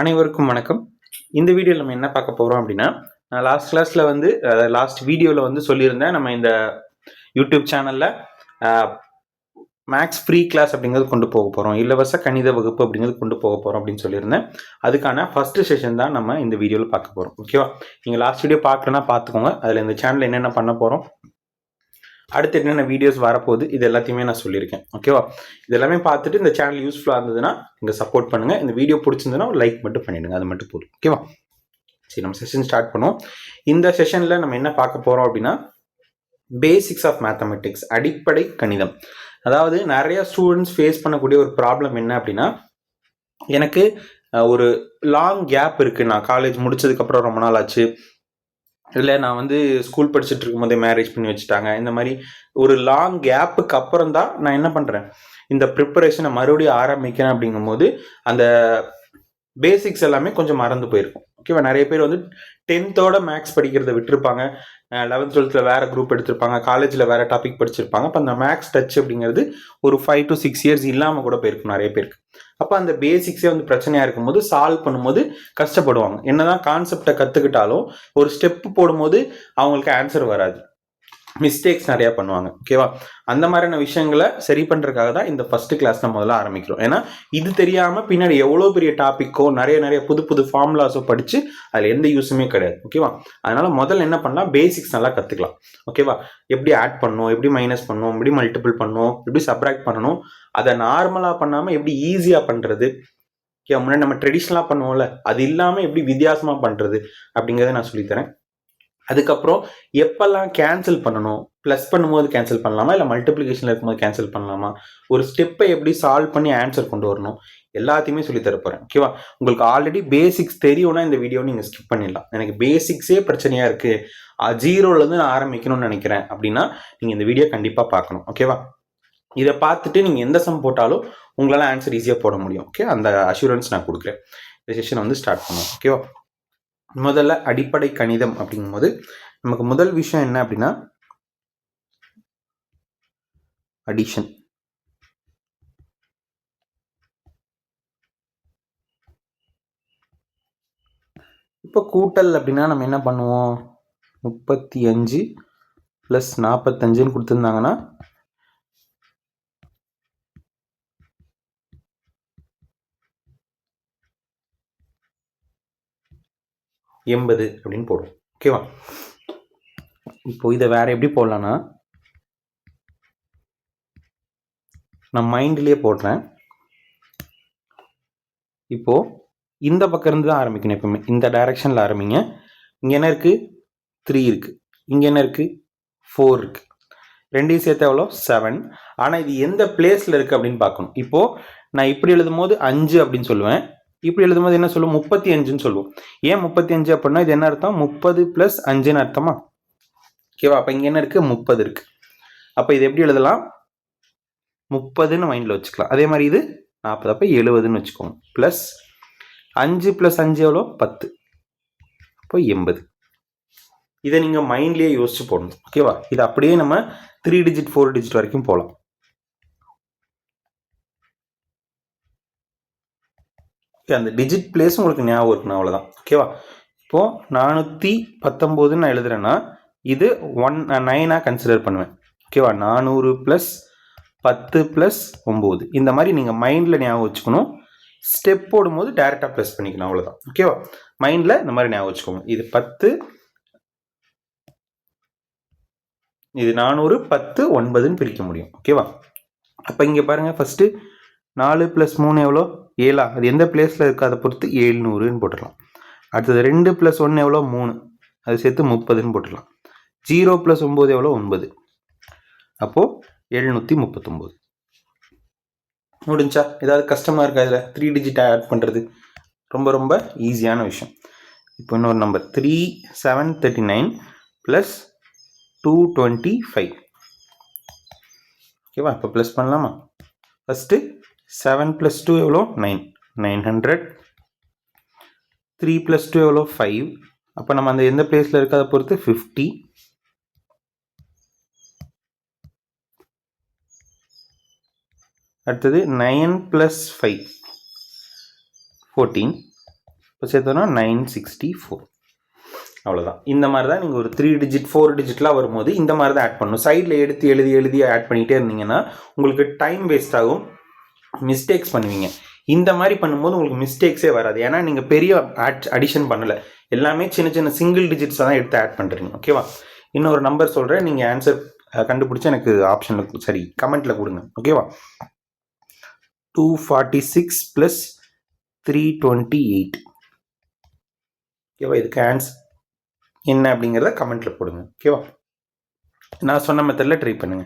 அனைவருக்கும் வணக்கம். இந்த வீடியோவில் நம்ம என்ன பார்க்க போகிறோம் அப்படின்னா, நான் லாஸ்ட் கிளாஸில் வந்து லாஸ்ட் வீடியோவில் வந்து சொல்லியிருந்தேன், நம்ம இந்த யூடியூப் சேனலில் மேக்ஸ் ஃப்ரீ கிளாஸ் அப்படிங்கிறது கொண்டு போக போகிறோம், இலவச கணித வகுப்பு அப்படிங்கிறது கொண்டு போக போகிறோம் அப்படின்னு சொல்லியிருந்தேன். அதுக்கான ஃபஸ்ட்டு செஷன் தான் நம்ம இந்த வீடியோவில் பார்க்க போகிறோம். ஓகேவா? நீங்கள் லாஸ்ட் வீடியோ பார்க்கலன்னா பார்த்துக்கோங்க. அதில் இந்த சேனலில் என்னென்ன பண்ண போகிறோம், அடுத்து என்னென்ன வீடியோஸ் வரப்போகுது, இது எல்லாத்தையுமே நான் சொல்லியிருக்கேன். ஓகேவா? இது எல்லாமே பார்த்துட்டு இந்த சேனல் யூஸ்ஃபுல்லாக இருந்ததுன்னா இங்கே சப்போர்ட் பண்ணுங்கள். இந்த வீடியோ பிடிச்சிருந்ததுன்னா ஒரு லைக் மட்டும் பண்ணிவிடுங்க, அது மட்டும் போதும். ஓகேவா? சரி, நம்ம செஷன் ஸ்டார்ட் பண்ணுவோம். இந்த செஷனில் நம்ம என்ன பார்க்க போகிறோம் அப்படின்னா, பேசிக்ஸ் ஆஃப் மேத்தமெட்டிக்ஸ், அடிப்படை கணிதம். அதாவது நிறைய ஸ்டூடெண்ட்ஸ் ஃபேஸ் பண்ணக்கூடிய ஒரு ப்ராப்ளம் என்ன அப்படின்னா, எனக்கு ஒரு லாங் கேப் இருக்குது, நான் காலேஜ் முடிச்சதுக்கப்புறம் ரொம்ப நாள் ஆச்சு, இல்லை நான் வந்து ஸ்கூல் படிச்சுட்டு இருக்கும்போதே மேரேஜ் பண்ணி வச்சுட்டாங்க, இந்த மாதிரி ஒரு லாங் கேப்புக்கு அப்புறம் தான் நான் என்ன பண்ணுறேன், இந்த ப்ரிப்பரேஷனை மறுபடியும் ஆரம்பிக்கிறேன். அப்படிங்கும்போது அந்த பேசிக்ஸ் எல்லாமே கொஞ்சம் மறந்து போயிருக்கும். ஓகேவா? நிறைய பேர் வந்து 10th மேக்ஸ் படிக்கிறத விட்டுருப்பாங்க, 11th 12th வேறு குரூப் எடுத்திருப்பாங்க, காலேஜில் வேறு டாபிக் படிச்சிருப்பாங்க. அப்போ அந்த மேக்ஸ் டச் அப்படிங்கிறது ஒரு 5 to 6 years இல்லாமல் கூட போயிருக்கும் நிறைய பேருக்கு. அப்போ அந்த பேசிக்ஸே வந்து பிரச்சனையாக இருக்கும்போது சால்வ் பண்ணும்போது கஷ்டப்படுவாங்க. என்னதான் கான்செப்டை கற்றுக்கிட்டாலும் ஒரு ஸ்டெப்பு போடும்போது அவங்களுக்கு ஆன்சர் வராது, மிஸ்டேக்ஸ் நிறையா பண்ணுவாங்க. ஓகேவா? அந்த மாதிரியான விஷயங்களை சரி பண்ணுறதுக்காக தான் இந்த ஃபஸ்ட்டு கிளாஸ் நம்ம முதல்ல ஆரம்பிக்கிறோம். ஏன்னா இது தெரியாமல் பின்னாடி எவ்வளோ பெரிய டாப்பிக்கோ நிறைய புது புது ஃபார்முலாஸோ படித்து அதில் எந்த யூஸுமே கிடையாது. ஓகேவா? அதனால் முதல்ல என்ன பண்ணலாம், பேசிக்ஸ் நல்லா கற்றுக்கலாம். ஓகேவா? எப்படி ஆட் பண்ணணும், எப்படி மைனஸ் பண்ணணும், எப்படி மல்டிபிள் பண்ணணும், எப்படி சப்ராக்ட் பண்ணணும், அதை நார்மலாக பண்ணாமல் எப்படி ஈஸியாக பண்ணுறது, முன்னாடி நம்ம ட்ரெடிஷ்னலாக பண்ணுவோம்ல, அது இல்லாமல் எப்படி வித்தியாசமாக பண்ணுறது அப்படிங்கிறத நான் சொல்லித்தரேன். அதுக்கப்புறம் எப்பெல்லாம் கேன்சல் பண்ணணும், ப்ளஸ் பண்ணும்போது கேன்சல் பண்ணலாமா, இல்லை மல்டிப்ளிகேஷனில் இருக்கும்போது கேன்சல் பண்ணலாமா, ஒரு ஸ்டெப்பை எப்படி சால்வ் பண்ணி ஆன்சர் கொண்டு வரணும், எல்லாத்தையுமே சொல்லித்தர போகிறேன். ஓகேவா? உங்களுக்கு ஆல்ரெடி பேசிக்ஸ் தெரியும்னா இந்த வீடியோ நீங்கள் ஸ்கிப் பண்ணிடலாம். எனக்கு பேசிக்ஸே பிரச்சனையாக இருக்குது, 0லேருந்து நான் ஆரம்பிக்கணும்னு நினைக்கிறேன் அப்படின்னா நீங்கள் இந்த வீடியோ கண்டிப்பாக பார்க்கணும். ஓகேவா? இதை பார்த்துட்டு நீங்கள் எந்த சம் போட்டாலும் உங்களால் ஆன்சர் ஈஸியாக போட முடியும். ஓகே, அந்த அஷூரன்ஸ் நான் கொடுக்குறேன். இந்த செஷனை வந்து ஸ்டார்ட் பண்ணுவோம். ஓகேவா? முதல்ல அடிப்படை கணிதம் அப்படிங்கும்போது நமக்கு முதல் விஷயம் என்ன அப்படின்னா, அடிஷன். இப்போ கூட்டல் அப்படின்னா நம்ம என்ன பண்ணுவோம், 35 + 45 கொடுத்துருந்தாங்கன்னா 80 அப்படின்னு போடுவோம். ஓகேவா? இப்போ இதை வேற எப்படி போடலான்னா, நான் மைண்ட்லேயே போடுறேன். இப்போ இந்த பக்கம் இருந்து தான் ஆரம்பிக்கணும், எப்பவுமே இந்த டைரக்ஷனில் ஆரம்பிங்க. இங்கே என்ன இருக்குது, 3 இருக்குது, இங்கே என்ன இருக்குது, 4 இருக்குது, ரெண்டையும் சேர்த்து எவ்வளோ, 7. ஆனால் இது எந்த பிளேஸில் இருக்குது அப்படின்னு பார்க்கணும். இப்போது நான் இப்படி எழுதும் போது 5 அப்படின்னு சொல்லுவேன், இப்படி எழுதும் போது என்ன சொல்லுவோம், 35ன்னு சொல்லுவோம். ஏன் 35 அப்படின்னா இது என்ன அர்த்தம், 30 + 5ன்னு அர்த்தமா? ஓகேவா? அப்போ இங்கே என்ன இருக்குது, 30 இருக்குது. அப்போ இது எப்படி எழுதலாம், 30ன்னு மைண்டில் வச்சுக்கலாம். அதே மாதிரி இது 40, அப்போ 70ன்னு வச்சுக்கோங்க. ப்ளஸ் 5 + 5 எவ்வளோ, 10, அப்போ 80. இதை நீங்கள் மைண்ட்லேயே யோசிச்சு போடணும். ஓகேவா? இது அப்படியே நம்ம 3 digit 4 digit வரைக்கும் போகலாம். அந்த டிஜிட் பிளேஸ் உங்களுக்கு ஞாபகம் இருக்குன்னு அவ்வளோதான். ஓகேவா? இப்போது 419 நான் எழுதுறேன்னா இது 9 கன்சிடர் பண்ணுவேன். ஓகேவா? 400 + 10 + 9 இந்த மாதிரி நீங்கள் மைண்டில் ஞாபகம் வச்சுக்கணும். ஸ்டெப் போடும்போது டேரெக்டாக ப்ரெஸ் பண்ணிக்கணும், அவ்வளோதான். ஓகேவா? மைண்டில் இந்த மாதிரி ஞாபகம் வச்சுக்கோங்க. இது 10, இது 400, 10, 9ன்னு பிரிக்க முடியும். ஓகேவா? அப்போ இங்கே பாருங்கள், ஃபஸ்ட்டு 4 + 3 எவ்வளோ, 7. அது எந்த பிளேஸில் இருக்குது அதை பொறுத்து 700ன்னு போட்டுடலாம். அடுத்தது 2 + 1 எவ்வளோ, 3, அது சேர்த்து 30ன்னு போட்டுடலாம். 0 + 9 எவ்வளோ, 9, அப்போது 739. முடிஞ்சா? ஏதாவது கஷ்டமாக இருக்கா இதில் 3 digit ஆட் பண்ணுறது? ரொம்ப ரொம்ப ஈஸியான விஷயம். இப்போ இன்னொரு நம்பர் 3739 + 225. ஓகேவா? இப்போ ப்ளஸ் பண்ணலாமா? ஃபஸ்ட்டு 7 + 2 எவ்வளோ, 9, 900. 3 + 2 எவ்வளோ, 5. அப்போ நம்ம அந்த எந்த பிளேஸில் இருக்க அதை பொறுத்து 50. அடுத்தது 9 + 5 14. இப்போ சேர்த்தோன்னா 964. அவ்வளோதான். இந்த மாதிரி தான் நீங்கள் ஒரு 3 டிஜிட் 4 டிஜிட்லாம் வரும்போது இந்த மாதிரி தான் ஆட் பண்ணணும். சைடில் எடுத்து எழுதி ஆட் பண்ணிகிட்டே இருந்தீங்கன்னா உங்களுக்கு டைம் வேஸ்ட் ஆகும், மிஸ்டேக்ஸ் பண்ணுவீங்க. இந்த மாதிரி பண்ணும்போது உங்களுக்கு மிஸ்டேக்ஸே வராது. ஏன்னா நீங்கள் பெரிய அடிஷன் பண்ணலை, எல்லாமே சின்ன சின்ன சிங்கிள் டிஜிட்ஸை தான் எடுத்து ஆட் பண்ணுறீங்க. ஓகேவா? இன்னொரு நம்பர் சொல்கிறேன், நீங்கள் ஆன்சர் கண்டுபிடிச்சி எனக்கு ஆப்ஷனில் சரி கமெண்ட்டில் கொடுங்க. ஓகேவா? 246 + 328. ஓகேவா? இதுக்கு ஆன்சர் என்ன அப்படிங்கிறத கமெண்ட்டில் போடுங்க. ஓகேவா? நான் சொன்ன மெத்தடில் ட்ரை பண்ணுங்க.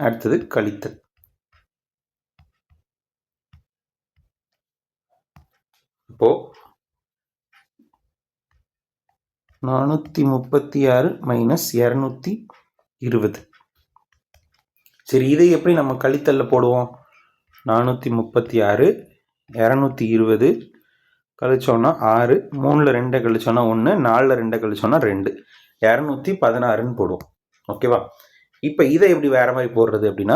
அடுத்தது கழித்தல். இப்போ 436 - 220. சரி, இதை எப்படி நம்ம கழித்தல்ல போடுவோம்? 436 220 கழிச்சோன்னா 6, 3ல் 2 கழிச்சோன்னா 1, 4ல் 2 கழிச்சோன்னா 2, 216ன்னு போடுவோம். ஓகேவா? இப்போ இதை எப்படி வேற மாதிரி போடுறது அப்படின்னா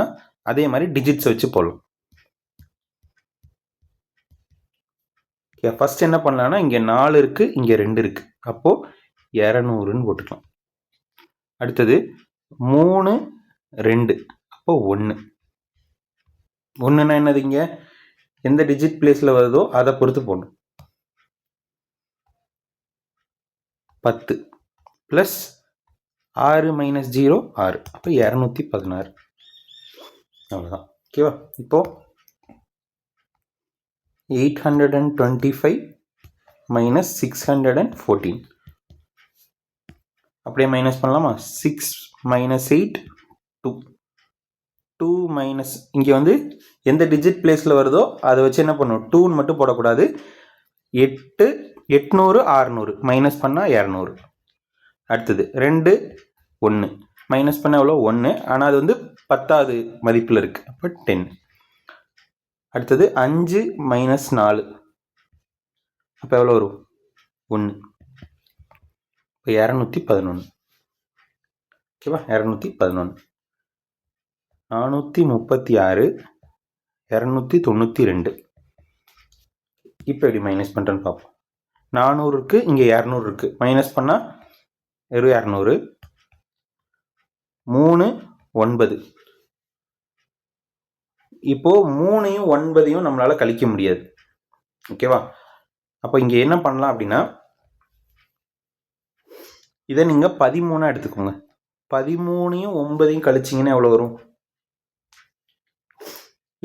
அதே மாதிரி டிஜிட்ஸ் வச்சு போடலாம். ஃபர்ஸ்ட் என்ன பண்ணலாம்னா இங்கே 4 இருக்கு, இங்கே 2 இருக்கு, அப்போ 200ன்னு போட்டுக்கலாம். அடுத்தது 3 2 அப்போ 1. 1ன்னா என்னது? இங்கே எந்த டிஜிட் பிளேஸ்ல வருதோ அதை பொறுத்து போடணும். 10 + 6 - 0 6, அப்போ 216. அவ்வளோதான். ஓகேவா? இப்போ 825 - 614. அப்படியே மைனஸ் பண்ணலாமா? 6 - 8 2. 2 மைனஸ் இங்கே வந்து எந்த டிஜிட் பிளேஸில் வருதோ அதை வச்சு என்ன பண்ணும்? 2ன்னு மட்டும் போடக்கூடாது. 8 800 600 மைனஸ் பண்ணால் 200. அடுத்தது 2 1 மைனஸ் பண்ண எவ்வளோ? 1, ஆனால் அது வந்து 10வது மதிப்பில் இருக்குது, அப்போ 10. அடுத்தது 5 - 4 அப்போ எவ்வளோ வரும்? 1, இப்போ 211. ஓகேவா? 211. 436 292. இப்போ எப்படி மைனஸ் பண்ணுறேன்னு பார்ப்போம். 400 இருக்குது, இங்கே 200 இருக்குது, மைனஸ் பண்ணால் 200. 3 9. இப்போ 3யும் 9யும் நம்மளால கழிக்க முடியாது. ஓகேவா? அப்போ இங்கே என்ன பண்ணலாம் அப்படின்னா இதை நீங்கள் 13 எடுத்துக்கோங்க. 13யும் 9யும் கழிச்சிங்கன்னா எவ்வளோ வரும்?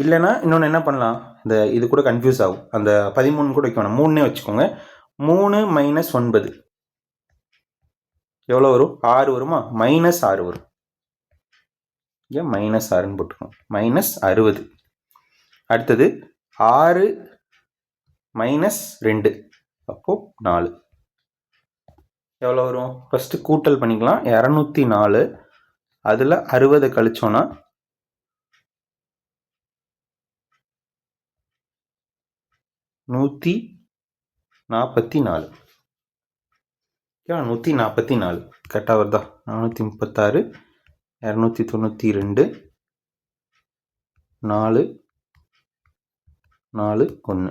இல்லைன்னா இன்னொன்று என்ன பண்ணலாம், இந்த இது கூட கன்ஃபியூஸ் ஆகும், அந்த 13 கூட வைக்க வேணாம், 3னே வச்சுக்கோங்க. 3 - 9 எவ்வளோ வரும்? 6 வருமா? -6 வரும். இங்கே -6ன்னு போட்டுக்கோங்க. -60. அடுத்தது 6 - 2 அப்போ 4 எவ்வளோ வரும்? ஃபர்ஸ்ட் கூட்டல் பண்ணிக்கலாம். 204 அதில் 60 கழிச்சோன்னா 144. 144 கரெக்டாக வருதா? 436 292 4 4 1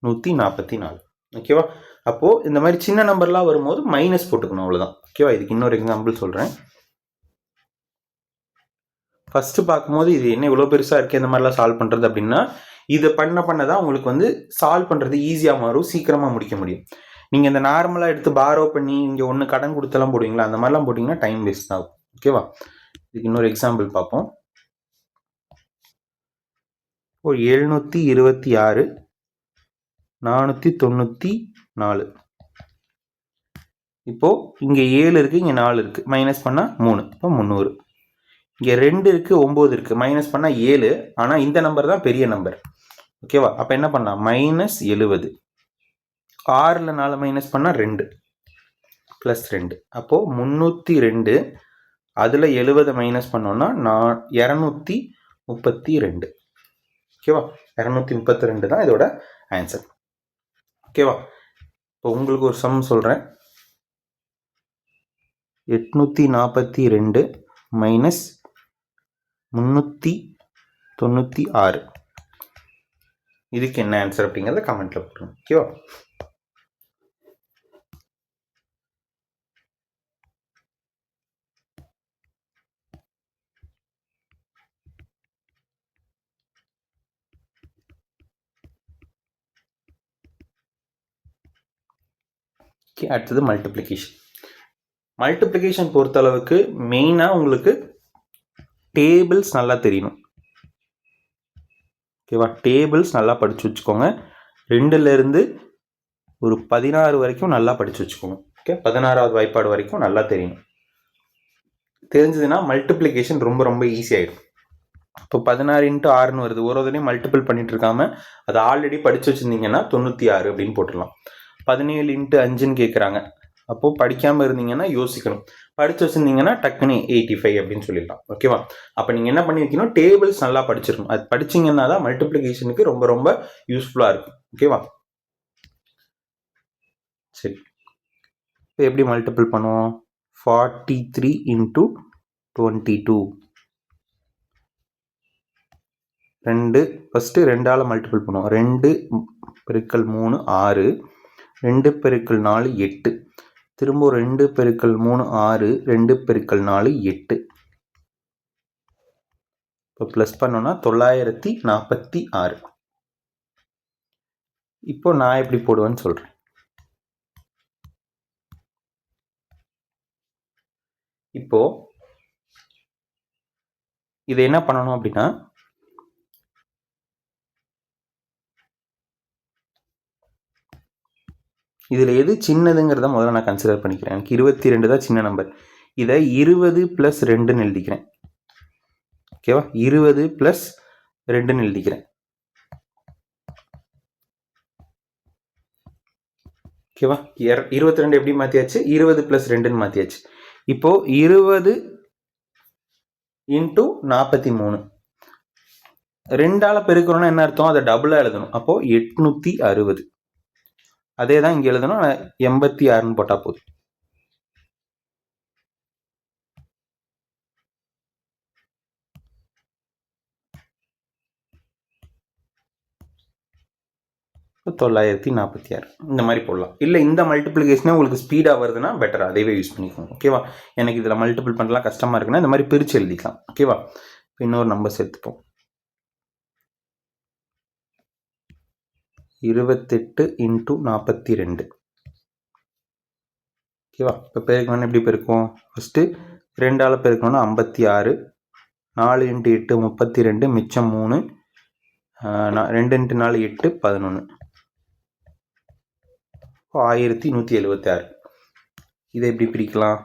144. ஓகேவா? அப்போது இந்த மாதிரி சின்ன நம்பர்லாம் வரும்போது மைனஸ் போட்டுக்கணும், அவ்வளோதான். ஓகேவா? இதுக்கு இன்னொரு எக்ஸாம்பிள் சொல்கிறேன். ஃபஸ்ட்டு பார்க்கும்போது இது என்ன இவ்வளோ பெருசாக இருக்குது, இந்த மாதிரிலாம் சால்வ் பண்ணுறது அப்படின்னா இதை பண்ண தான் உங்களுக்கு வந்து சால்வ் பண்ணுறது ஈஸியாக மாறும், சீக்கிரமாக முடிக்க முடியும். நீங்கள் இந்த நார்மலாக எடுத்து பாரோ பண்ணி இங்கே ஒன்று கடன் கொடுத்தெல்லாம் போடுவீங்களா, அந்த மாதிரிலாம் போட்டிங்கன்னா டைம் வேஸ்ட் ஆகும். ஓகேவா? இதுக்கு இன்னொரு எக்ஸாம்பிள் பார்ப்போம். ஒரு 726 494. இப்போது இங்கே 7 இருக்குது, இங்கே 4 இருக்குது, மைனஸ் பண்ணால் 3, இப்போ 300. இங்கே 2 இருக்குது, 9 இருக்குது, மைனஸ் பண்ணால் 7, ஆனால் இந்த நம்பர் தான் பெரிய நம்பர். ஓகேவா? அப்போ என்ன பண்ணலாம்? -70. 6ல் 4 மைனஸ் பண்ணால் 2 +2, அப்போது 302. அதில் 70 மைனஸ் பண்ணோன்னா 232. ஓகேவா? 232 தான் இதோட ஆன்சர். ஓகேவா? இப்போ உங்களுக்கு ஒரு சம் சொல்கிறேன். 842 மைனஸ் 396. இதுக்கு என்ன ஆன்சர் அப்படிங்கிறத கமெண்ட்ல போடுங்க. ஓகேவா? அடுத்தது மல்டிப்ளிகேஷன். மல்டிப்ளிகேஷன் பொறுத்தளவுக்கு மெயினாக உங்களுக்கு டேபிள்ஸ் நல்லா தெரியணும். ஓகேவா? டேபிள்ஸ் நல்லா படித்து வச்சுக்கோங்க. 2லேருந்து ஒரு 16 வரைக்கும் நல்லா படித்து வச்சுக்கோங்க. ஓகே, 16வது வாய்ப்பாடு வரைக்கும் நல்லா தெரியணும். தெரிஞ்சதுன்னா மல்டிப்ளிகேஷன் ரொம்ப ரொம்ப ஈஸியாகிடும். இப்போ 16 × 6ன்னு வருது. ஒரு தடவையும் மல்டிபிள் பண்ணிட்டு இருக்காம அதை ஆல்ரெடி படித்து வச்சுருந்தீங்கன்னா 96 அப்படின்னு போட்டுடலாம். 17 × 5ன்னு கேட்குறாங்க. அப்போது படிக்காமல் இருந்தீங்கன்னா யோசிக்கணும். படித்து வச்சுருந்தீங்கன்னா டக்குன்னு 85 அப்படின்னு சொல்லிடலாம். ஓகேவா? அப்போ நீங்கள் என்ன பண்ணி வைக்கணும், டேபிள்ஸ் நல்லா படிச்சிருக்கணும். அது படிச்சிங்கன்னா தான் மல்டிப்ளிகேஷனுக்கு ரொம்ப ரொம்ப யூஸ்ஃபுல்லாக இருக்கும். ஓகேவா? சரி, இப்போ எப்படி மல்டிபிள் பண்ணுவோம்? 43 × 22. 2 ஃபஸ்ட்டு 2ஆல் மல்டிபிள் பண்ணுவோம். 2 × 3 6, 2 × 4 8, திரும்ப 2 × 3 6, 2 × 4 8. இப்போ ப்ளஸ் பண்ணோன்னா 946. இப்போ நான் எப்படி போடுவேன்னு சொல்கிறேன். இப்போ இதை என்ன பண்ணணும் அப்படின்னா, இதில் எது சின்னதுங்கிறத முதல்ல நான் கன்சிடர் பண்ணிக்கிறேன். எனக்கு 22 தான் சின்ன நம்பர். இதை 20 + 2ன்னு எழுதிக்கிறேன். ஓகேவா? 20 + 2ன்னு எழுதிக்கிறேன். ஓகேவா? 22 எப்படி மாற்றியாச்சு? 20 + 2ன்னு மாற்றியாச்சு. இப்போ 20 × 43. 2ஆல் பெருக்கிறோன்னா என்ன அர்த்தம்? அதை டபுளாக எழுதணும். அப்போது 860. அதே தான் இங்கே எழுதணும். 86ன்னு போட்டால் போதும். இப்போ 946 இந்த மாதிரி போடலாம். இல்லை இந்த மல்டிப்ளிகேஷனே உங்களுக்கு ஸ்பீடாக வருதுன்னா பெட்டர், அதைவே யூஸ் பண்ணிக்கோங்க. ஓகேவா? எனக்கு இதில் மல்டிபிள் பண்ணலாம் கஷ்டமாக இருக்குன்னா இந்த மாதிரி பிரித்து எழுதிக்கலாம். ஓகேவா? இப்போ இன்னொரு நம்பர் சேர்த்துப்போம். 28 × 42. ஓகேவா? இப்போ பெருக்கணும்னா எப்படி பெருக்கும்? ஃபஸ்ட்டு 2ஆல் பெருக்கணும்னா 56, 4 × 8 32, மிச்சம் 3, 2 × 4 8 11. 1176. இதை எப்படி பிரிக்கலாம்?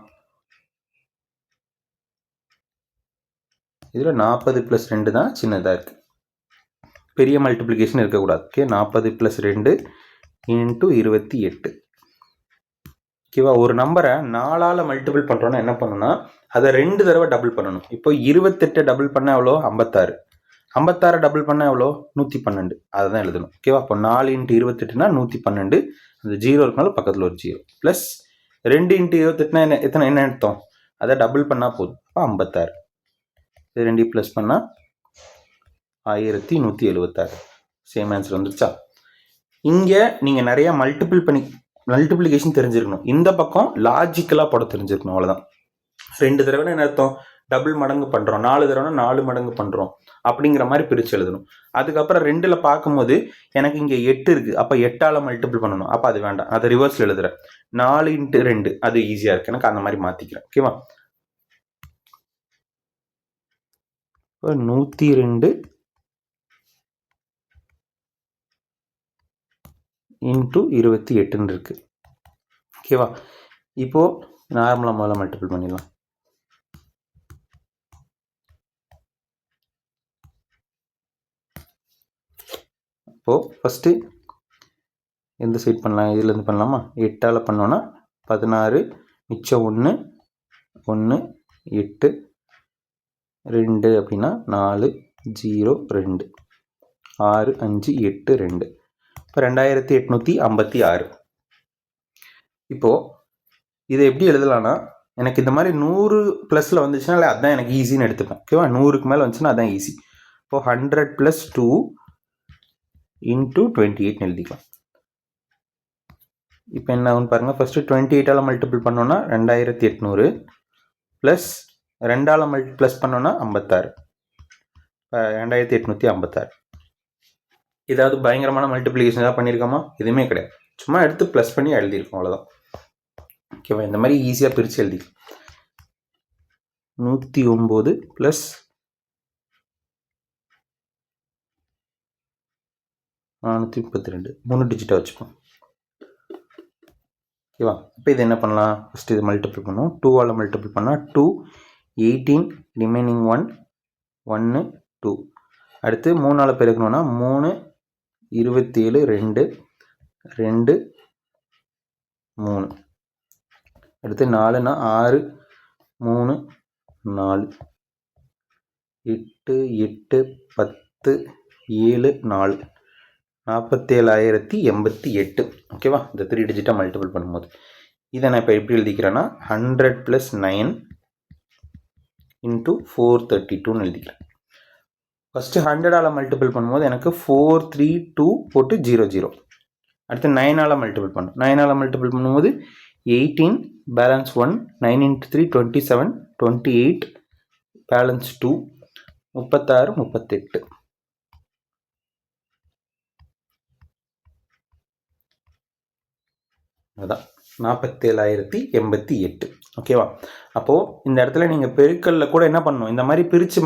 இதில் 40 + 2 தான் சின்னதாக இருக்குது. பெரிய மல்டிப்ளிகேஷன் இருக்கக்கூடாது. ஓகே, 40 + 2 × 28. ஓகேவா? ஒரு நம்பரை 4ஆல் மல்டிபிள் பண்ணுறோன்னா என்ன பண்ணணும்னா அதை 2 தடவை டபுள் பண்ணணும். இப்போ 28 டபுள் பண்ணால் எவ்வளோ? 56. 56 டபுள் பண்ணால் எவ்வளோ? 112. அதை தான் எழுதணும். ஓகேவா? இப்போ 4 × 28னா 112. அந்த 0 இருக்கனால பக்கத்தில் ஒரு 0 ப்ளஸ் 2 × 28னா என்ன அர்த்தம்? அதை டபுள் பண்ணால் போதும். அப்போ 56. இது 2 ப்ளஸ் பண்ணால் 1176. சேம் ஆன்சர் வந்துருச்சா? இங்கே நீங்கள் நிறைய மல்டிப்ளிகேஷன் தெரிஞ்சிருக்கணும். இந்த பக்கம் லாஜிக்கலாக போட தெரிஞ்சிருக்கணும். அவ்வளோதான். 2 தடவை என்ன அர்த்தம்? டபுள் மடங்கு பண்ணுறோம். 4 தடவை 4 மடங்கு பண்ணுறோம் அப்படிங்கிற மாதிரி பிரித்து எழுதணும். அதுக்கப்புறம் 2ல் பார்க்கும்போது எனக்கு இங்கே 8 இருக்குது. அப்போ 8ஆல் மல்டிபிள் பண்ணணும். அப்போ அது வேண்டாம், அதை ரிவர்ஸில் எழுதுறேன். 4 × 2 அது ஈஸியாக இருக்குது. எனக்கு அந்த மாதிரி மாற்றிக்கிறேன். ஓகேவா? இப்போ 102 × 28ன்னு இருக்குது. ஓகேவா? இப்போது நார்மலாக முதல்ல மல்டிபிள் பண்ணிடலாம். இப்போது ஃபஸ்ட்டு எந்த சைட் பண்ணலாம்? இதுலேருந்து பண்ணலாமா? 8ஆல் பண்ணோன்னா 16, மிச்சம் 1 1 8 2 அப்படின்னா 4 0 2 6 5 8 2. இப்போ 2856. இப்போது இதை எப்படி எழுதலாம்னா, எனக்கு இந்த மாதிரி 100 ப்ளஸில் வந்துச்சுன்னா அதுதான் எனக்கு ஈஸின்னு எடுத்துப்பேன். ஓகேவா? 100க்கு மேலே வந்துச்சுன்னா அதுதான் ஈஸி. இப்போது 100 + 2 × 28 எழுதிக்கலாம். இப்போ என்ன ஆகுன்னு பாருங்கள். ஃபஸ்ட்டு 28ஆல் மல்டிபிள் பண்ணோன்னா 2800 ப்ளஸ் 2ஆல் ப்ளஸ் பண்ணோன்னா 56. 2856. ஏதாவது பயங்கரமான மல்டிப்ளிகேஷன் ஏதாவது பண்ணியிருக்கோமா? எதுவுமே கிடையாது. சும்மா எடுத்து ப்ளஸ் பண்ணி எழுதியிருக்கோம், அவ்வளோதான். ஓகேவா? இந்த மாதிரி ஈஸியாக பிரித்து எழுதிக்கலாம். 109 + 432 3 டிஜிட்டாக வச்சுப்போம். ஓகேவா? இப்போ இது என்ன பண்ணலாம்? ஃபஸ்ட்டு இது மல்டிபிள் பண்ணுவோம். 2ஆல் மல்டிபிள் பண்ணால் 2, 18, ரிமைனிங் 1, 1, 2. அடுத்து 3ஆல் பெருக்கணும்னா 3, 27, 2, 2, 3. அடுத்து 4னா 6, 3, 4, 8, 8, 10, 7, 4, 47,088. ஓகேவா? இந்த 3 டிஜிட்டாக மல்டிபிள் பண்ணும்போது இதை நான் இப்போ எப்படி எழுதிக்கிறேன்னா 100 + 9 × 432ன்னு எழுதிக்கிறேன். ஃபஸ்ட்டு 100ஆல் மல்டிபிள் பண்ணும்போது எனக்கு 432 போட்டு 00. அடுத்து 9ஆல் மல்டிபிள் பண்ணும். 9ஆல் மல்டிபிள் பண்ணும்போது 18, பேலன்ஸ் 1, 9 × 3 27, 28, பேலன்ஸ் 2, 36, 38. அதுதான் 47,088. ஓகேவா? அப்போது இந்த இடத்துல நீங்கள் பெருக்கல்ல கூட என்ன பண்ணணும், இந்த மாதிரி பிரித்து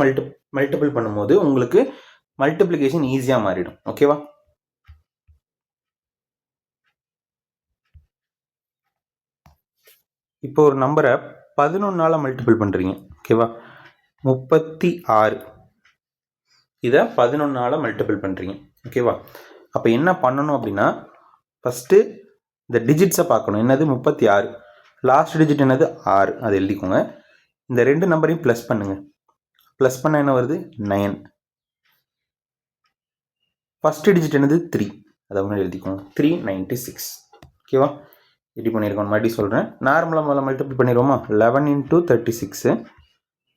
மல்டிபிள் பண்ணும்போது உங்களுக்கு மல்டிப்ளிகேஷன் ஈஸியாக மாறிடும். ஓகேவா? இப்போ ஒரு நம்பரை 11ஆல் மல்டிபிள் பண்ணுறீங்க. ஓகேவா? 36. இதை 11ஆல் மல்டிபிள் பண்ணுறீங்க. ஓகேவா? அப்போ என்ன பண்ணணும் அப்படின்னா, ஃபஸ்ட்டு இந்த டிஜிட்ஸை பார்க்கணும். என்னது? 36. லாஸ்ட் டிஜிட் என்னது? 6. அதை எழுதிக்கோங்க. இந்த 2 நம்பரையும் ப்ளஸ் பண்ணுங்கள். ப்ளஸ் பண்ண என்ன வருது? 9. ஃபஸ்ட்டு டிஜிட் என்னது? 3. அதை ஒன்று எழுதிக்கோங்க. 396. ஓகேவா? எப்படி பண்ணியிருக்கோம் மறுபடியும் சொல்கிறேன். நார்மலாக முதல்ல மல்டிபிள் பண்ணிடுவோமா? 11 × 36.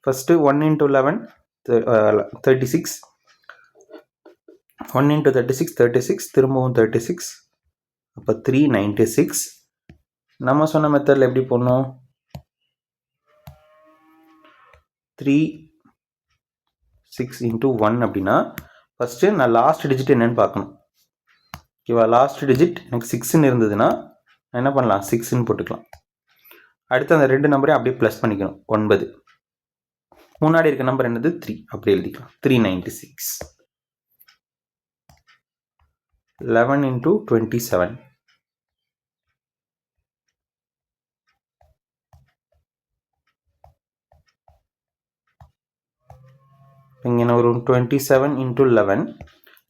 ஃபஸ்ட்டு 1 × 11 36. 1 × 36 36. திரும்பவும் 36. அப்போ 396. நம்ம சொன்ன மெத்தடில் எப்படி போடணும்? 3 6 × 1 அப்படின்னா ஃபஸ்ட்டு நான் லாஸ்ட் டிஜிட் என்னன்னு பார்க்கணும். ஓகேவா? லாஸ்ட் டிஜிட் எனக்கு 6ன்னு இருந்ததுன்னா என்ன பண்ணலாம்? 6ன்னு போட்டுக்கலாம். அடுத்து அந்த 2 நம்பரையும் அப்படியே ப்ளஸ் பண்ணிக்கணும். 9. முன்னாடி இருக்க நம்பர் என்னது? 3. அப்படி எழுதிக்கலாம். 396. 11 × 27. இங்கே நான் ஒரு 27 × 11.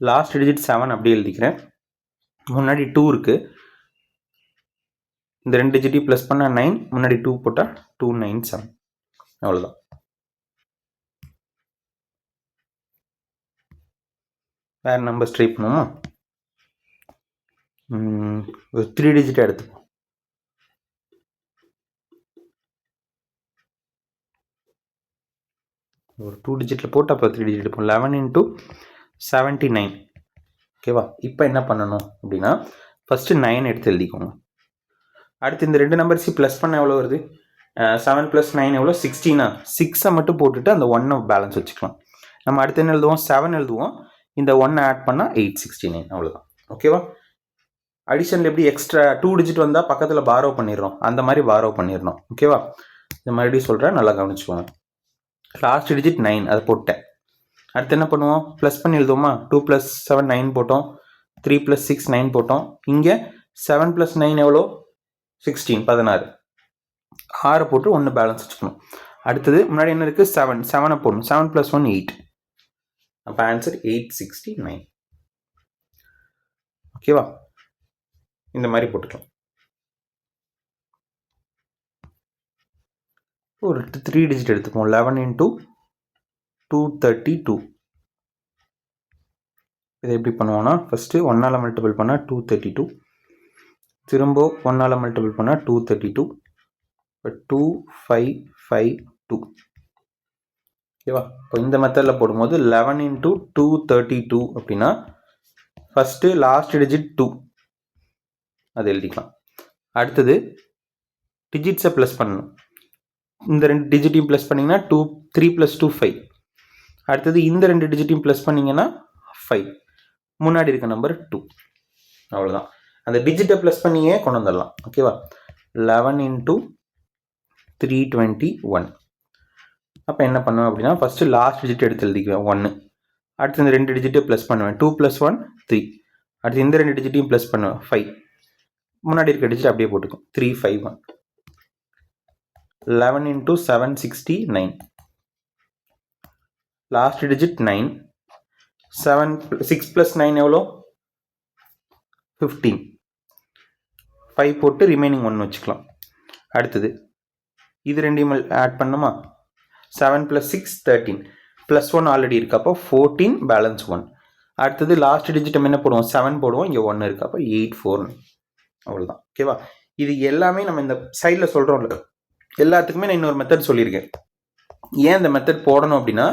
லாஸ்ட் டிஜிட் 7 அப்படியே எழுதிக்கிறேன். முன்னாடி 2 இருக்குது. இந்த 2 டிஜிட்டையும் ப்ளஸ் பண்ணால் 9. முன்னாடி 2 போட்டால் 297. அவ்வளோதான். வேறு நம்பர்ஸ் ட்ரை பண்ணுவோமா? ஒரு 3 டிஜிட்டாக எடுத்துப்போம். ஒரு 2 டிஜிட்டில் போட்டு அப்போ 3 டிஜிட் எடுப்போம். 11 × 79. ஓகேவா? இப்போ என்ன பண்ணணும் அப்படின்னா ஃபஸ்ட்டு 9 எடுத்து எழுதிக்கோங்க. அடுத்து இந்த 2 நம்பர்ஸையும் ப்ளஸ் பண்ண எவ்வளோ வருது? 7 + 9 எவ்வளோ? 16. 6 மட்டும் போட்டுட்டு அந்த 1 பேலன்ஸ் வச்சுக்கலாம். நம்ம அடுத்து என்ன எழுதுவோம்? 7 எழுதுவோம். இந்த 1 ஆட் பண்ணால் 869. அவ்வளோதான். ஓகேவா? அடிஷனில் எப்படி எக்ஸ்ட்ரா 2 டிஜிட் வந்தால் பக்கத்தில் பாரோ பண்ணிடுறோம், அந்த மாதிரி பாரோ பண்ணிடணும். ஓகேவா? இந்த மறுபடியும் சொல்கிறேன், நல்லா கவனிச்சுக்கோங்க. லாஸ்ட் டிஜிட் 9, அதை போட்டேன். அடுத்து என்ன பண்ணுவோம்? ப்ளஸ் பண்ணி எழுதுவோமா? 2 + 7 9 போட்டோம். 3 + 6 9 போட்டோம். இங்கே 7 + 9 எவ்வளோ? 16 16. 6 போட்டு 1 பேலன்ஸ் வச்சுக்கணும். அடுத்தது முன்னாடி என்ன இருக்குது? 7 7 போடணும். 7 + 1 8. அப்போ ஆன்சர் 869. ஓகேவா? இந்த மாதிரி போட்டுக்கலாம். ஒரு 3 டிஜிட் எடுத்துப்போம். 11 × 232. இதை எப்படி பண்ணுவோம்னா ஃபஸ்ட்டு 1ஆல் மல்டிபிள் பண்ணால் 232. திரும்ப 1ஆல் மல்டிபிள் பண்ணால் 232. இப்போ 2552. ஓகேவா? இப்போ இந்த மெத்தடில் போடும்போது 11 into 232 அப்படின்னா ஃபஸ்ட்டு லாஸ்ட் டிஜிட் 2 அது எழுதிக்கலாம். அடுத்தது டிஜிட்ஸை ப்ளஸ் பண்ணணும். இந்த 2 டிஜிட்டையும் ப்ளஸ் பண்ணிங்கன்னா 3 + 2 5. அடுத்தது இந்த 2 டிஜிட்டையும் ப்ளஸ் பண்ணிங்கன்னா 5. முன்னாடி இருக்க நம்பர் 2. அவ்வளோதான். அந்த டிஜிட்டை ப்ளஸ் பண்ணியே கொண்டு வந்துடலாம். ஓகேவா? 11 into 321. அப்போ என்ன பண்ணுவேன் அப்படின்னா ஃபஸ்ட்டு லாஸ்ட் டிஜிட் எடுத்து எழுதிக்குவேன் 1. அடுத்து இந்த 2 டிஜிட்டை ப்ளஸ் பண்ணுவேன். 2 + 1 3. அடுத்து இந்த 2 டிஜிட்டையும் ப்ளஸ் பண்ணுவேன் 5. முன்னாடி இருக்க டிஜிட் அப்படியே போட்டுக்கும் 351. 11 into 769. Last digit 9. 6 + 9 எவ்வளோ? 15. 5 போட்டு ரிமைனிங் 1 வச்சுக்கலாம். அடுத்தது இது ரெண்டையும் ஆட் பண்ணுமா? 7 + 6 13. +1 ஆல்ரெடி இருக்கு, அப்போ 14 பேலன்ஸ் 1. அடுத்தது லாஸ்ட் டிஜிட் என்ன போடுவோம்? 7 போடுவோம். இங்கே 1 இருக்கு, அப்போ 849. அவ்வளோதான். ஓகேவா? இது எல்லாமே நம்ம இந்த சைடில் சொல்கிறோம்ல, எல்லாத்துக்குமே நான் இன்னொரு மெத்தட் சொல்லியிருக்கேன். ஏன் இந்த மெத்தட் போடணும் அப்படின்னா,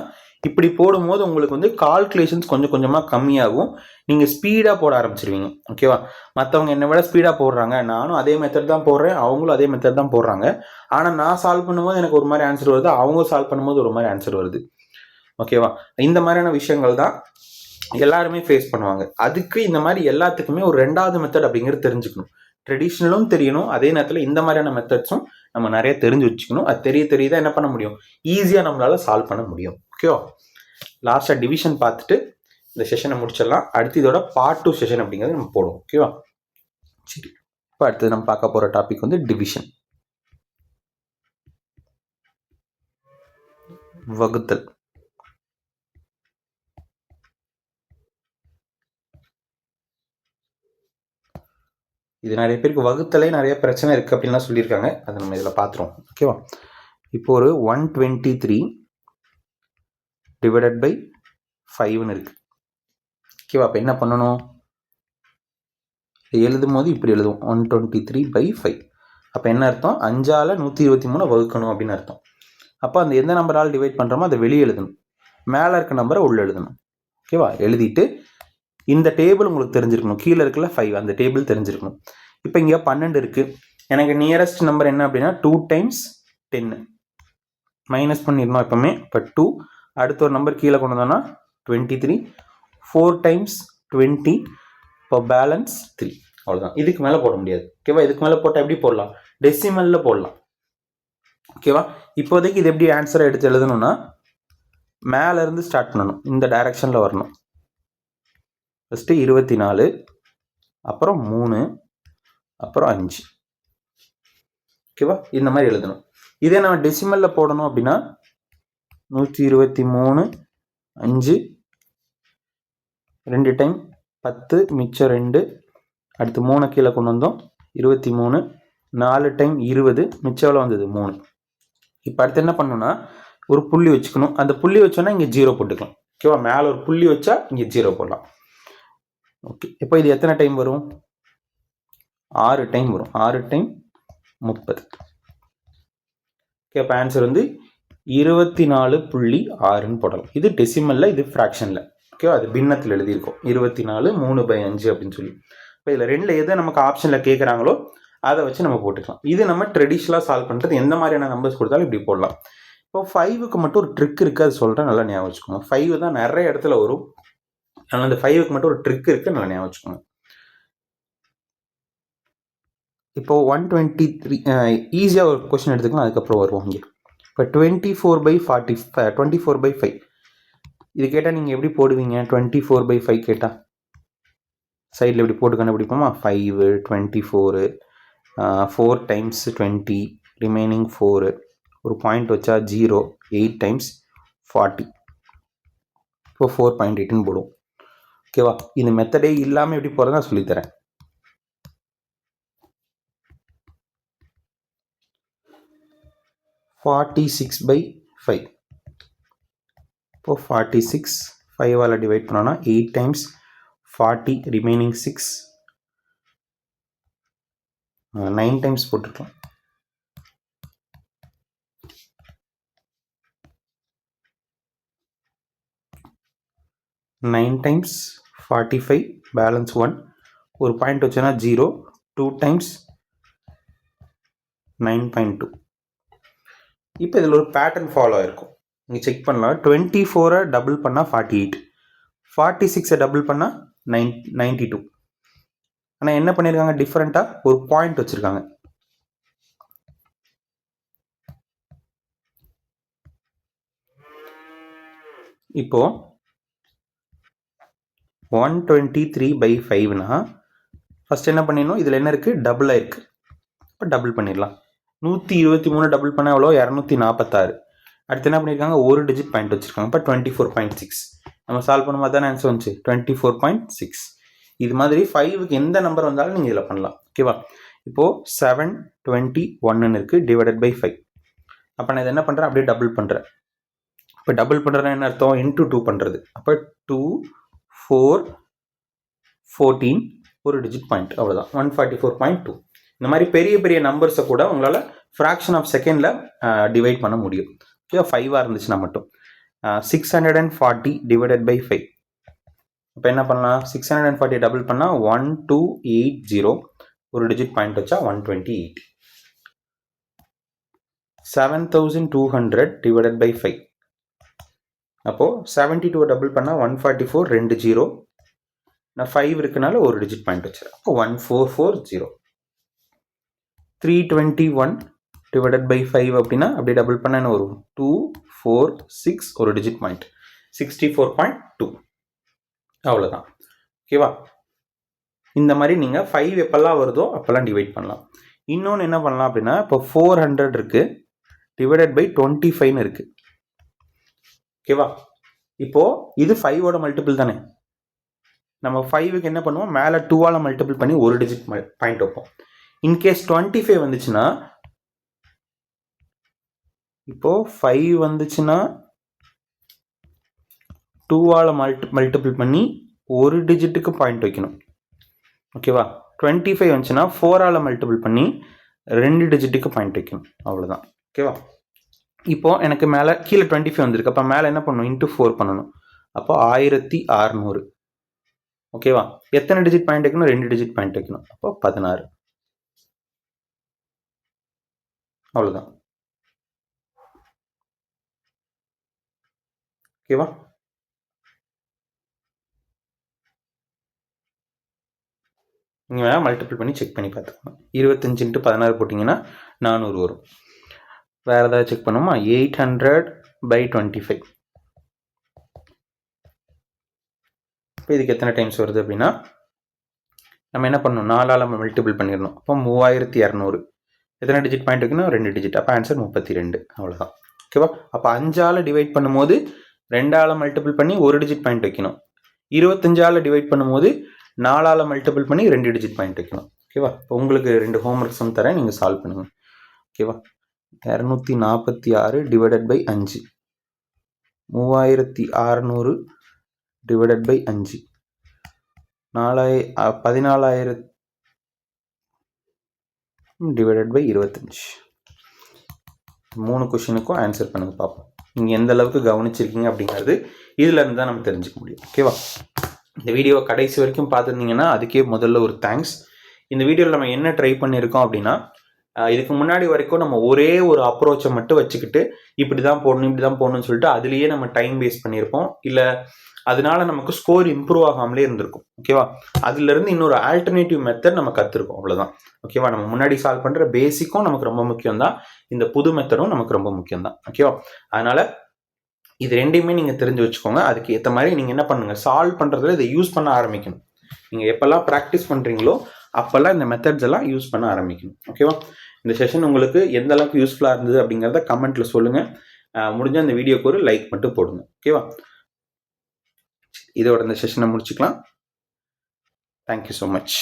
இப்படி போடும்போது உங்களுக்கு வந்து கால்குலேஷன்ஸ் கொஞ்சம் கொஞ்சமாக கம்மியாகும். நீங்கள் ஸ்பீடாக போட ஆரம்பிச்சிருவீங்க. ஓகேவா? மற்றவங்க என்னை விட ஸ்பீடாக போடுறாங்க, நானும் அதே மெத்தட் தான் போடுறேன், அவங்களும் அதே மெத்தட் தான் போடுறாங்க. ஆனால் நான் சால்வ் பண்ணும்போது எனக்கு ஒரு மாதிரி ஆன்சர் வருது, அவங்க சால்வ் பண்ணும்போது ஒரு மாதிரி ஆன்சர் வருது. ஓகேவா? இந்த மாதிரியான விஷயங்கள் தான் எல்லாருமே ஃபேஸ் பண்ணுவாங்க. அதுக்கு இந்த மாதிரி எல்லாத்துக்குமே ஒரு 2வது மெத்தட் அப்படிங்கிறது தெரிஞ்சுக்கணும். ட்ரெடிஷ்னலும் தெரியணும், அதே நேரத்தில் இந்த மாதிரியான மெத்தட்ஸும் நம்ம நிறைய தெரிஞ்சு வச்சுக்கணும். அது தெரியதான் என்ன பண்ண முடியும்? ஈஸியாக நம்மளால சால்வ் பண்ண முடியும். ஓகேவா? லாஸ்ட்டாக டிவிஷன் பார்த்துட்டு இந்த செஷனை முடிச்சிடலாம். அடுத்து இதோட பார்ட் 2 செஷன் அப்படிங்கிறது நம்ம போடுவோம். ஓகேவா? சரி, இப்போ அடுத்தது நம்ம பார்க்க போகிற டாபிக் வந்து டிவிஷன், வகுத்தல். இது நிறைய பேருக்கு வகுத்தலே நிறைய பிரச்சனை இருக்குது அப்படின்லாம் சொல்லியிருக்காங்க. அதை நம்ம இதில் பார்த்துருவோம். ஓகேவா? இப்போ ஒரு 123 டிவைடட் பை 5ன்னு இருக்கு. ஓகேவா? அப்போ என்ன பண்ணணும்? எழுதும் போது இப்படி எழுதுவோம், 123/5. அப்போ என்ன அர்த்தம்? 5ஆல் 123 வகுக்கணும் அப்படின்னு அர்த்தம். அப்போ அந்த எந்த நம்பரால் டிவைட் பண்ணுறோமோ அதை வெளியே எழுதணும், மேலே இருக்க நம்பரை உள்ளே எழுதணும். ஓகேவா? எழுதிட்டு இந்த டேபிள் உங்களுக்கு தெரிஞ்சிருக்கணும். கீழே இருக்குல்ல 5, அந்த டேபிள் தெரிஞ்சிருக்கணும். இப்போ இங்கே 12 இருக்குது. எனக்கு நியரஸ்ட் நம்பர் என்ன அப்படின்னா 2 × 10. மைனஸ் பண்ணிடணும் எப்பவுமே. இப்போ 2, அடுத்த ஒரு நம்பர் கீழே கொண்டு வந்தோம்னா 23. 4 × 20. இப்போ பேலன்ஸ் 3. அவ்வளோதான். இதுக்கு மேலே போட முடியாது. ஓகேவா? இதுக்கு மேலே போட்டால் எப்படி போடலாம்? டெசிமலில் போடலாம். ஓகேவா? இப்போதைக்கு இது எப்படி ஆன்சரை எடுத்து எழுதணும்னா, மேலேருந்து ஸ்டார்ட் பண்ணணும், இந்த டைரக்ஷனில் வரணும். ஃபஸ்ட்டு 24, அப்புறம் 3, அப்புறம் 5. ஓகேவா? இந்த மாதிரி எழுதணும். இதே நம்ம டெசிமலில் போடணும் அப்படின்னா 123, 5, 2 டைம் 10, மிச்சம் 2, அடுத்து 3 கீழே கொண்டு வந்தோம், 23, 4 டைம் 20, மிச்சம் எவ்வளோ வந்தது? 3. இப்போ அடுத்து என்ன பண்ணணும்னா, ஒரு புள்ளி வச்சுக்கணும். அந்த புள்ளி வச்சோன்னா இங்கே 0 போட்டுக்கலாம். ஓகேவா? மேலே ஒரு புள்ளி வச்சா இங்கே 0 போடலாம். ஓகே, இப்போ இது எத்தனை டைம் வரும்? 6 டைம் வரும். 6 டைம் 30. ஓகே, இப்போ ஆன்சர் வந்து 24.6ன்னு போடலாம். இது டெசிமலில், இது ஃப்ராக்ஷனில். ஓகேவா? அது பின்னத்தில் எழுதியிருக்கோம், 24 3/5 அப்படின்னு சொல்லி. இப்போ இதில் 2ல் எது நமக்கு ஆப்ஷனில் கேட்குறாங்களோ அதை வச்சு நம்ம போட்டுக்கலாம். இது நம்ம ட்ரெடிஷ்னலாக சால்வ் பண்ணுறது. எந்த மாதிரியான நம்பர்ஸ் கொடுத்தாலும் இப்படி போடலாம். இப்போ 5க்கு மட்டும் ஒரு ட்ரிக் இருக்குது, அது சொல்கிறேன், நல்லா ஞாபகம் வச்சுக்கோங்க. 5 தான் நிறைய இடத்துல வரும், ஆனால் அந்த 5க்கு மட்டும் ஒரு ட்ரிக் இருக்குது, நல்லா ஞாபகம் வச்சுக்கோங்க. இப்போ 123 ஈஸியாக ஒரு கொஸ்டின் எடுத்துக்கலாம், அதுக்கப்புறம் வருவோம் இங்கே. இப்போ 24/5 இது கேட்டால் நீங்கள் எப்படி போடுவீங்க? 24/5 கேட்டால் சைடில் எப்படி போட்டு கண்டுபிடிப்போமா? 5, 24, 4 டைம்ஸ் 20, ரிமைனிங் 4, ஒரு பாயிண்ட் வச்சா 0, 8 டைம்ஸ் 40, இப்போ 4.8ன்னு போடுவோம். ஓகேவா? இந்த மெத்தடே இல்லாமல் எப்படி போகிறதா சொல்லித்தரேன். (46/5). இப்போ 46 5ஆல் டிவைட் பண்ணோன்னா 8 டைம்ஸ் 40, ரிமைனிங் 6, 9 டைம்ஸ் போட்டுருக்கலாம். 9 டைம்ஸ் 45 பேலன்ஸ் 1 ஒரு பாயிண்ட் வச்சோன்னா 0 2 டைம்ஸ் 9.2. இப்போ இதில் ஒரு பேட்டர்ன் ஃபாலோ ஆகிருக்கும். நீங்கள் செக் பண்ணலாம். 24 டபுள் பண்ணால் 48, 46 டபுள் பண்ணால் 92. ஆனால் என்ன பண்ணியிருக்காங்க, டிஃப்ரெண்ட்டாக ஒரு பாயிண்ட் வச்சுருக்காங்க. இப்போ 123/5னா ஃபர்ஸ்ட் என்ன பண்ணிடணும், இதில் என்ன இருக்குது, டபுள் ஆயிருக்கு. இப்போ டபுள் பண்ணிடலாம். 123 டபுள் பண்ணால் எவ்வளோ, 246. அடுத்து என்ன பண்ணியிருக்காங்க, ஒரு டிஜிட் பாயிண்ட் வச்சுருக்காங்க. இப்போ 24.6. நம்ம சால்வ் பண்ணும்போது தானே ஆன்சர் வந்துச்சு 24.6. இது மாதிரி 5க்கு எந்த நம்பர் வந்தாலும் நீங்கள் இதில் பண்ணலாம். ஓகேவா? இப்போது 721 இருக்குது டிவைடட் பை 5. அப்போ நான் இதை என்ன பண்ணுறேன், அப்படியே டபுள் பண்ணுறேன். இப்போ டபுள் பண்ணுறதுனா என்ன அர்த்தம், இன்டூ 2 பண்ணுறது. அப்போ 2 4 14 ஒரு டிஜிட் பாயிண்ட், அவ்வளோதான். 144.2. இந்த மாதிரி பெரிய பெரிய நம்பர்ஸை கூட உங்களால் ஃப்ராக்ஷன் ஆஃப் செகண்டில் டிவைட் பண்ண முடியும். ஓகே, 5ஆக இருந்துச்சுன்னா மட்டும். 640 டிவைடட் பை 5. இப்போ என்ன பண்ணலாம், 640 டபுள் பண்ணால் 1280, ஒரு டிஜிட் பாயிண்ட் வச்சா 128. 7200 டிவைடட் பை 5. அப்போது 72 டபுள் பண்ணால் 144, 2 0. நான் 5 இருக்குனால ஒரு டிஜிட் பாயிண்ட் வச்சுருக்கேன். அப்போ 1440. 321 டிவைடட் பை 5 அப்படின்னா அப்படியே டபுள் பண்ண என்ன வரும், 246, ஒரு டிஜிட் பாயிண்ட் 64.2. அவ்வளோதான். ஓகேவா? இந்த மாதிரி நீங்கள் 5 எப்பெல்லாம் வருதோ அப்போல்லாம் டிவைட் பண்ணலாம். இன்னொன்று என்ன பண்ணலாம் அப்படின்னா, இப்போ 400 இருக்குது டிவைடட் பை 25 இருக்குது. ஓகேவா? இப்போது இது 5ஓட மல்டிபிள் தானே. நம்ம 5க்கு என்ன பண்ணுவோம், மேலே 2ஆல் மல்டிபிள் பண்ணி ஒரு டிஜிட் பாயிண்ட் வைப்போம். இன்கேஸ் 25 வந்துச்சுன்னா, இப்போது 5 வந்துச்சுன்னா 2ஆல் மல்டிபிள் பண்ணி ஒரு டிஜிட்டுக்கு பாயிண்ட் வைக்கணும். ஓகேவா? 25 வந்துச்சுன்னா 4ஆல் மல்டிபிள் பண்ணி 2 டிஜிட்டுக்கு பாயிண்ட் வைக்கணும். அவ்வளோதான். ஓகேவா? இப்போது எனக்கு மேலே கீழே 25 வந்திருக்கு. அப்போ மேலே என்ன பண்ணணும், இன்ட்டு 4 பண்ணணும். அப்போ 1600. ஓகேவா? எத்தனை டிஜிட் பாயிண்ட் வைக்கணும், 2 டிஜிட் பாயிண்ட் வைக்கணும். அப்போ 16. அவ்வளோதான். ஓகேவா? நீங்கள் வேணால் மல்டிபிள் பண்ணி செக் பண்ணி பார்த்துக்கோங்க. 25 × 16 போட்டிங்கன்னா 400 வரும். வேறு ஏதாவது செக் பண்ணுமா, 800/25. இப்போ இதுக்கு எத்தனை டைம்ஸ் வருது அப்படின்னா, நம்ம என்ன பண்ணணும், 4ஆல் மல்டிபிள் பண்ணிடணும். அப்போ 3200. எத்தனை டிஜிட் பாயிண்ட் வைக்கணும், 2 டிஜிட். அப்போ ஆன்சர் 32. அவ்வளோதான். ஓகேவா? அப்போ 5ஆல் டிவைட் பண்ணும்போது 2ஆல் மல்டிபிள் பண்ணி ஒரு டிஜிட் பாயிண்ட் வைக்கணும். 25ஆல் டிவைட் பண்ணும்போது 4ஆல் மல்டிபிள் பண்ணி 2 டிஜிட் பாயிண்ட் வைக்கணும். ஓகேவா? இப்போ உங்களுக்கு 2 ஹோம்ஒர்க்ஸும் தரேன், நீங்கள் சால்வ் பண்ணுங்கள். ஓகேவா? 246 divided by 5, 3600 divided by 5, 14,000 divided by 25. 3 கொஷினுக்கும் ஆன்சர் பண்ணுங்க பார்ப்போம். நீங்கள் எந்த அளவுக்கு கவனிச்சிருக்கீங்க அப்படிங்கிறது இதில் இருந்து தான் நம்ம தெரிஞ்சுக்க முடியும். ஓகேவா? இந்த வீடியோவை கடைசி வரைக்கும் பார்த்துருந்தீங்கன்னா அதுக்கே முதல்ல ஒரு தேங்க்ஸ். இந்த வீடியோவில் நம்ம என்ன ட்ரை பண்ணியிருக்கோம் அப்படின்னா, இதுக்கு முன்னாடி வரைக்கும் நம்ம ஒரே ஒரு அப்ரோச்சை மட்டும் வச்சுக்கிட்டு இப்படி தான் போடணும் இப்படி தான் போடணும்னு சொல்லிட்டு அதுலேயே நம்ம டைம் வேஸ்ட் பண்ணியிருப்போம். இல்லை அதனால நமக்கு ஸ்கோர் இம்ப்ரூவ் ஆகாமலே இருந்திருக்கும். ஓகேவா? அதுலேருந்து இன்னொரு ஆல்டர்னேட்டிவ் மெத்தட் நம்ம கற்றுருக்கோம். அவ்வளோதான். ஓகேவா? நம்ம முன்னாடி சால்வ் பண்ணுற பேசிக்கும் நமக்கு ரொம்ப முக்கியம் தான், இந்த புது மெத்தடும் நமக்கு ரொம்ப முக்கியம் தான். ஓகேவா? அதனால் இது ரெண்டையுமே நீங்கள் தெரிஞ்சு வச்சுக்கோங்க. அதுக்கு ஏற்ற மாதிரி நீங்கள் என்ன பண்ணுங்கள், சால்வ் பண்ணுறதுல இதை யூஸ் பண்ண ஆரம்பிக்கணும். நீங்கள் எப்போல்லாம் ப்ராக்டிஸ் பண்ணுறீங்களோ அப்போல்லாம் இந்த மெத்தட்ஸ் எல்லாம் யூஸ் பண்ண ஆரம்பிக்கணும். ஓகேவா? இந்த செஷன் உங்களுக்கு எந்த அளவுக்கு யூஸ்ஃபுல்லாக இருந்தது அப்படிங்கிறத கமெண்ட்டில் சொல்லுங்கள். முடிஞ்ச இந்த வீடியோக்கு ஒரு லைக் மட்டும் போடுங்க. ஓகேவா? இதோட இந்த செஷனை முடிச்சுக்கலாம். Thank you so much.